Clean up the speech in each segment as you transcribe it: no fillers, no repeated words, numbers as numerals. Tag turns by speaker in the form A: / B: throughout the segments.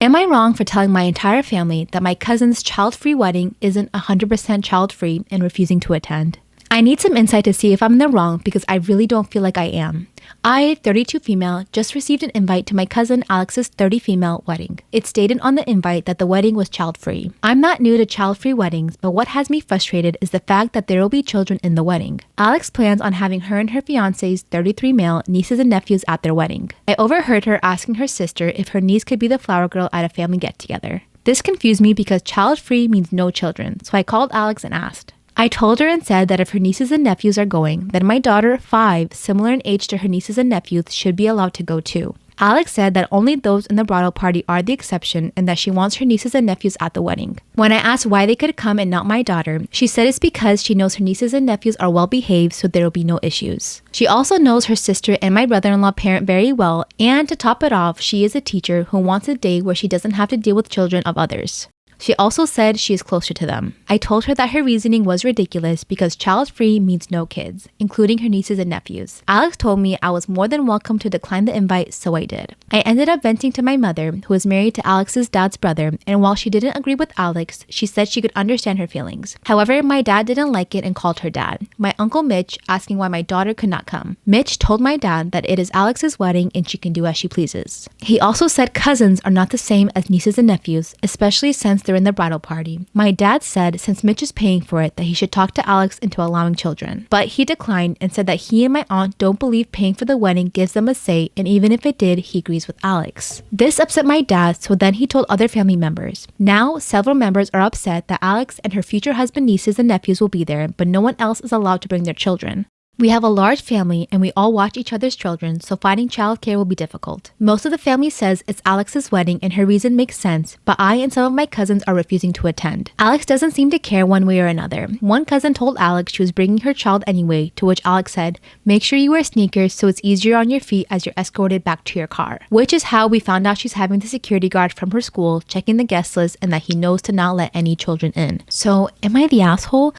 A: Am I wrong for telling my entire family that my cousin's child-free wedding isn't 100% child-free and refusing to attend? I need some insight to see if I'm in the wrong because I really don't feel like I am. I, 32 female, just received an invite to my cousin Alex's 30 female wedding. It stated on the invite that the wedding was child-free. I'm not new to child-free weddings, but what has me frustrated is the fact that there will be children in the wedding. Alex plans on having her and her fiance's 33 male nieces and nephews at their wedding. I overheard her asking her sister if her niece could be the flower girl at a family get-together. This confused me because child-free means no children, so I called Alex and asked. I told her and said that if her nieces and nephews are going, then my daughter, 5, similar in age to her nieces and nephews, should be allowed to go too. Alex said that only those in the bridal party are the exception and that she wants her nieces and nephews at the wedding. When I asked why they could come and not my daughter, she said it's because she knows her nieces and nephews are well behaved, so there will be no issues. She also knows her sister and my brother-in-law parent very well, and to top it off, she is a teacher who wants a day where she doesn't have to deal with children of others. She also said she is closer to them. I told her that her reasoning was ridiculous because child-free means no kids, including her nieces and nephews. Alex told me I was more than welcome to decline the invite, so I did. I ended up venting to my mother, who is married to Alex's dad's brother, and while she didn't agree with Alex, she said she could understand her feelings. However, my dad didn't like it and called her dad. My uncle Mitch asking why my daughter could not come. Mitch told my dad that it is Alex's wedding and she can do as she pleases. He also said cousins are not the same as nieces and nephews, especially since they're in the bridal party. My dad said since Mitch is paying for it that he should talk to Alex into allowing children. But he declined and said that he and my aunt don't believe paying for the wedding gives them a say, and even if it did, he agrees with Alex. This upset my dad, so then he told other family members. Now, several members are upset that Alex and her future husband, nieces, and nephews will be there, but no one else is allowed to bring their children. We have a large family and we all watch each other's children, so finding childcare will be difficult. Most of the family says it's Alex's wedding and her reason makes sense, but I and some of my cousins are refusing to attend. Alex doesn't seem to care one way or another. One cousin told Alex she was bringing her child anyway, to which Alex said, "Make sure you wear sneakers so it's easier on your feet as you're escorted back to your car." Which is how we found out she's having the security guard from her school checking the guest list and that he knows to not let any children in. So, am I the asshole?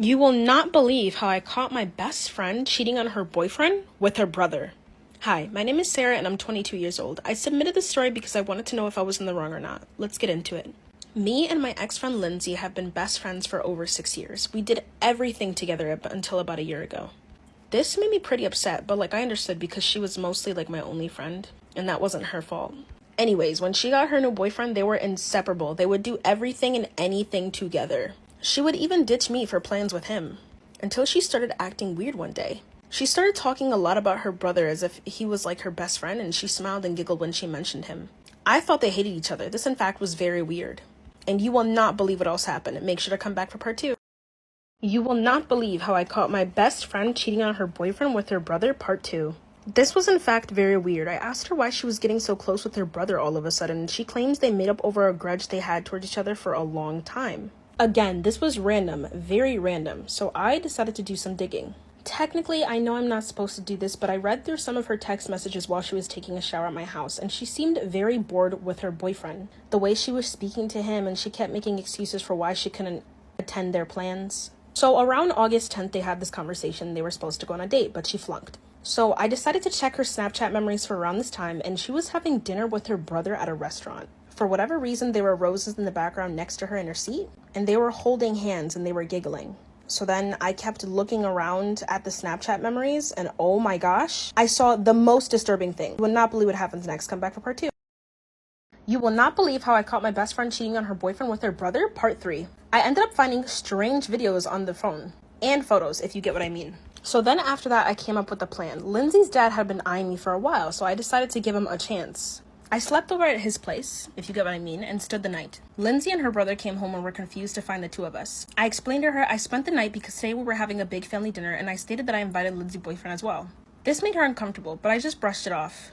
B: You will not believe how I caught my best friend cheating on her boyfriend with her brother. Hi, my name is Sarah and I'm 22 years old. I submitted this story because I wanted to know if I was in the wrong or not. Let's get into it. Me and my ex-friend Lindsay have been best friends for over 6 years. We did everything together until about a year ago. This made me pretty upset, but I understood because she was mostly my only friend, and that wasn't her fault. Anyways, when she got her new boyfriend, they were inseparable. They would do everything and anything together. She would even ditch me for plans with him, until she started acting weird one day. She started talking a lot about her brother as if he was her best friend, and she smiled and giggled when she mentioned him. I thought they hated each other. This, in fact, was very weird. And you will not believe what else happened. Make sure to come back for part 2. You will not believe how I caught my best friend cheating on her boyfriend with her brother, part 2. This was in fact very weird. I asked her why she was getting so close with her brother all of a sudden, and she claims they made up over a grudge they had towards each other for a long time. Again, this was random, very random, so I decided to do some digging. Technically, I know I'm not supposed to do this, but I read through some of her text messages while she was taking a shower at my house, and she seemed very bored with her boyfriend. The way she was speaking to him, and she kept making excuses for why she couldn't attend their plans. So around August 10th, they had this conversation. They were supposed to go on a date, but she flunked. So I decided to check her Snapchat memories for around this time, and she was having dinner with her brother at a restaurant. For whatever reason, there were roses in the background next to her in her seat, and they were holding hands and they were giggling. So then I kept looking around at the Snapchat memories, and oh my gosh, I saw the most disturbing thing. You will not believe what happens next. Come back for part 2. You will not believe how I caught my best friend cheating on her boyfriend with her brother, part 3. I ended up finding strange videos on the phone, and photos, if you get what I mean. So then after that, I came up with a plan. Lindsay's dad had been eyeing me for a while, so I decided to give him a chance. I slept over at his place, if you get what I mean, and stood the night. Lindsay and her brother came home and were confused to find the two of us. I explained to her I spent the night because today we were having a big family dinner, and I stated that I invited Lindsay's boyfriend as well. This made her uncomfortable, but I just brushed it off.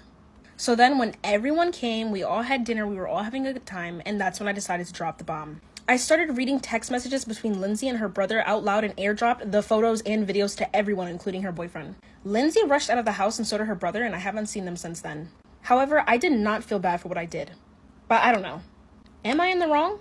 B: So then when everyone came, we all had dinner, we were all having a good time, and that's when I decided to drop the bomb. I started reading text messages between Lindsay and her brother out loud and airdropped the photos and videos to everyone, including her boyfriend. Lindsay rushed out of the house and so did her brother, and I haven't seen them since then. However, I did not feel bad for what I did. But I don't know. Am I in the wrong?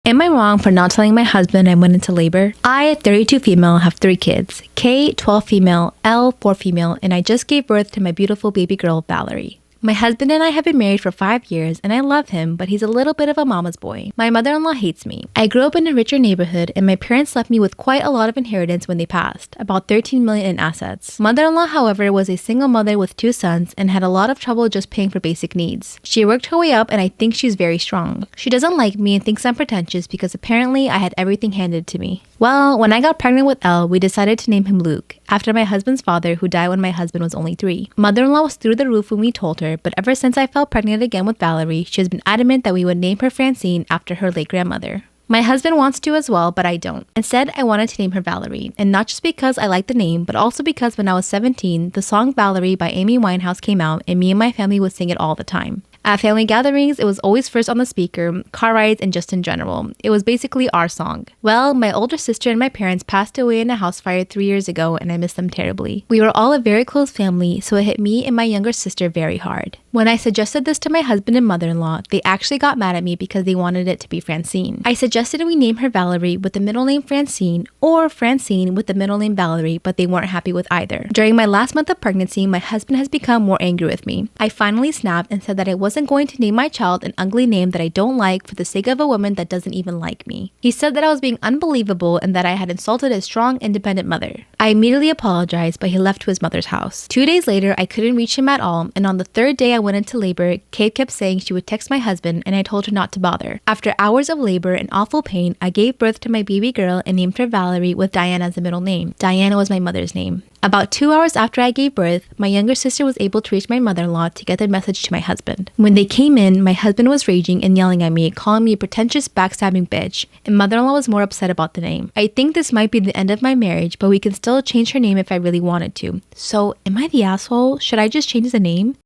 A: Am I wrong for not telling my husband I went into labor? I, 32 female, have 3 kids. K, 12 female, L, 4 female, and I just gave birth to my beautiful baby girl, Valerie. My husband and I have been married for 5 years and I love him, but he's a little bit of a mama's boy. My mother-in-law hates me. I grew up in a richer neighborhood and my parents left me with quite a lot of inheritance when they passed, about $13 million in assets. Mother-in-law, however, was a single mother with 2 sons and had a lot of trouble just paying for basic needs. She worked her way up and I think she's very strong. She doesn't like me and thinks I'm pretentious because apparently I had everything handed to me. Well, when I got pregnant with Elle, we decided to name him Luke, after my husband's father who died when my husband was only 3. Mother-in-law was through the roof when we told her, but ever since I fell pregnant again with Valerie, she has been adamant that we would name her Francine after her late grandmother. My husband wants to as well, but I don't. Instead, I wanted to name her Valerie, and not just because I like the name, but also because when I was 17, the song Valerie by Amy Winehouse came out and me and my family would sing it all the time. At family gatherings, it was always first on the speaker, car rides, and just in general. It was basically our song. Well, my older sister and my parents passed away in a house fire 3 years ago, and I miss them terribly. We were all a very close family, so it hit me and my younger sister very hard. When I suggested this to my husband and mother-in-law, they actually got mad at me because they wanted it to be Francine. I suggested we name her Valerie with the middle name Francine, or Francine with the middle name Valerie, but they weren't happy with either. During my last month of pregnancy, my husband has become more angry with me. I finally snapped and said that I wasn't going to name my child an ugly name that I don't like for the sake of a woman that doesn't even like me. He said that I was being unbelievable and that I had insulted a strong, independent mother. I immediately apologized, but he left to his mother's house. 2 days later, I couldn't reach him at all, and on the 3rd day I went into labor, Kate kept saying she would text my husband, and I told her not to bother. After hours of labor and awful pain, I gave birth to my baby girl and named her Valerie with Diana as the middle name. Diana was my mother's name. About 2 hours after I gave birth, my younger sister was able to reach my mother-in-law to get the message to my husband. When they came in, my husband was raging and yelling at me, calling me a pretentious, backstabbing bitch, and mother-in-law was more upset about the name. I think this might be the end of my marriage, but we can still change her name if I really wanted to. So, am I the asshole? Should I just change the name?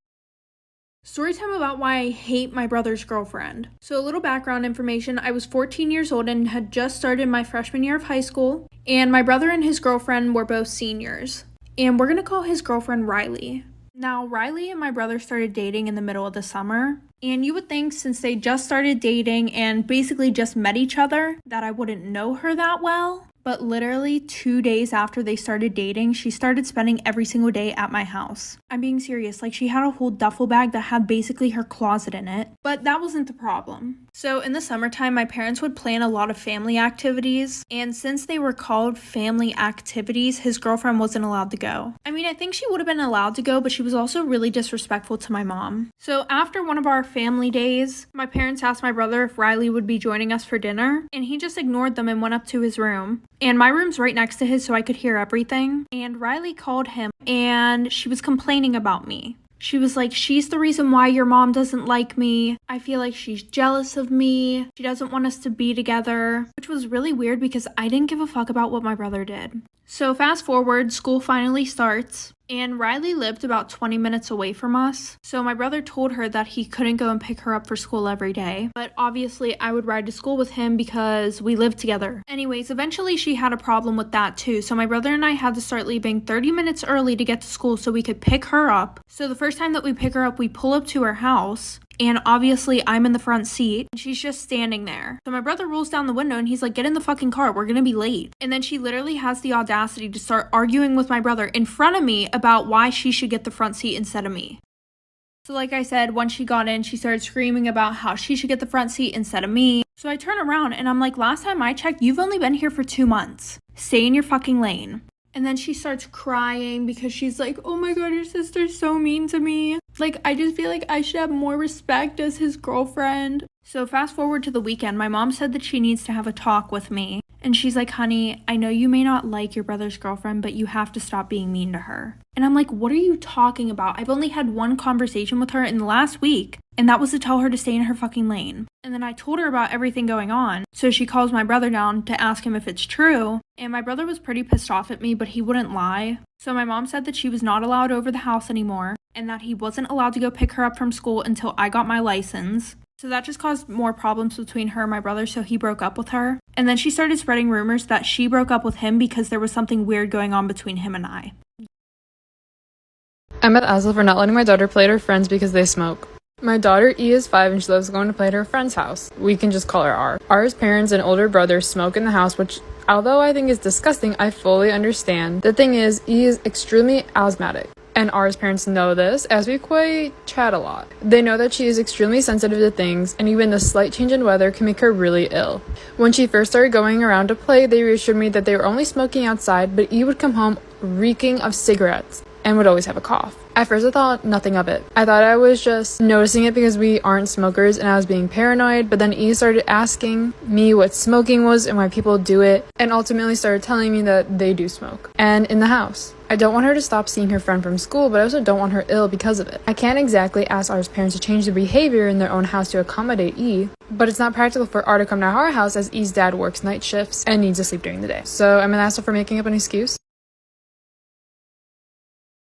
C: Storytime about why I hate my brother's girlfriend. So a little background information, I was 14 years old and had just started my freshman year of high school, and my brother and his girlfriend were both seniors. And we're gonna call his girlfriend Riley. Now, Riley and my brother started dating in the middle of the summer, and you would think since they just started dating and basically just met each other that I wouldn't know her that well. But literally 2 days after they started dating, she started spending every single day at my house. I'm being serious, like she had a whole duffel bag that had basically her closet in it. But that wasn't the problem. So in the summertime, my parents would plan a lot of family activities, and since they were called family activities, his girlfriend wasn't allowed to go. I mean, I think she would have been allowed to go, but she was also really disrespectful to my mom. So after one of our family days, my parents asked my brother if Riley would be joining us for dinner, and he just ignored them and went up to his room. And my room's right next to his, so I could hear everything. And Riley called him, and she was complaining about me. She was like, she's the reason why your mom doesn't like me. I feel like she's jealous of me. She doesn't want us to be together, which was really weird because I didn't give a fuck about what my brother did. So fast forward, school finally starts, and Riley lived about 20 minutes away from us. So my brother told her that he couldn't go and pick her up for school every day. But obviously I would ride to school with him because we lived together. Anyways, eventually she had a problem with that too. So my brother and I had to start leaving 30 minutes early to get to school so we could pick her up. So the first time that we pick her up, we pull up to her house. And obviously I'm in the front seat and she's just standing there. So my brother rolls down the window and he's like, get in the fucking car, we're gonna be late. And then she literally has the audacity to start arguing with my brother in front of me about why she should get the front seat instead of me. So like I said, once she got in, she started screaming about how she should get the front seat instead of me. So I turn around and I'm like, last time I checked, you've only been here for 2 months. Stay in your fucking lane. And then she starts crying because she's like, oh my god, your sister's so mean to me. Like, I just feel like I should have more respect as his girlfriend. So fast forward to the weekend, my mom said that she needs to have a talk with me. And she's like, honey, I know you may not like your brother's girlfriend, but you have to stop being mean to her. And I'm like, what are you talking about? I've only had one conversation with her in the last week, and that was to tell her to stay in her fucking lane. And then I told her about everything going on. So she calls my brother down to ask him if it's true. And my brother was pretty pissed off at me, but he wouldn't lie. So my mom said that she was not allowed over the house anymore, and that he wasn't allowed to go pick her up from school until I got my license. So that just caused more problems between her and my brother, so he broke up with her. And then she started spreading rumors that she broke up with him because there was something weird going on between him and I.
D: I'm at Asla for not letting my daughter play at her friends because they smoke. My daughter E is 5 and she loves going to play at her friend's house. We can just call her R. R's parents and older brother smoke in the house, which, although I think is disgusting, I fully understand. The thing is, E is extremely asthmatic. And R's parents know this, as we quite chat a lot. They know that she is extremely sensitive to things, and even the slight change in weather can make her really ill. When she first started going around to play, they reassured me that they were only smoking outside, but E would come home reeking of cigarettes and would always have a cough. At first I thought nothing of it. I thought I was just noticing it because we aren't smokers and I was being paranoid, but then E started asking me what smoking was and why people do it, and ultimately started telling me that they do smoke. And in the house. I don't want her to stop seeing her friend from school, but I also don't want her ill because of it. I can't exactly ask R's parents to change their behavior in their own house to accommodate E, but it's not practical for R to come to our house as E's dad works night shifts and needs to sleep during the day. So I'm gonna ask her for making up an excuse.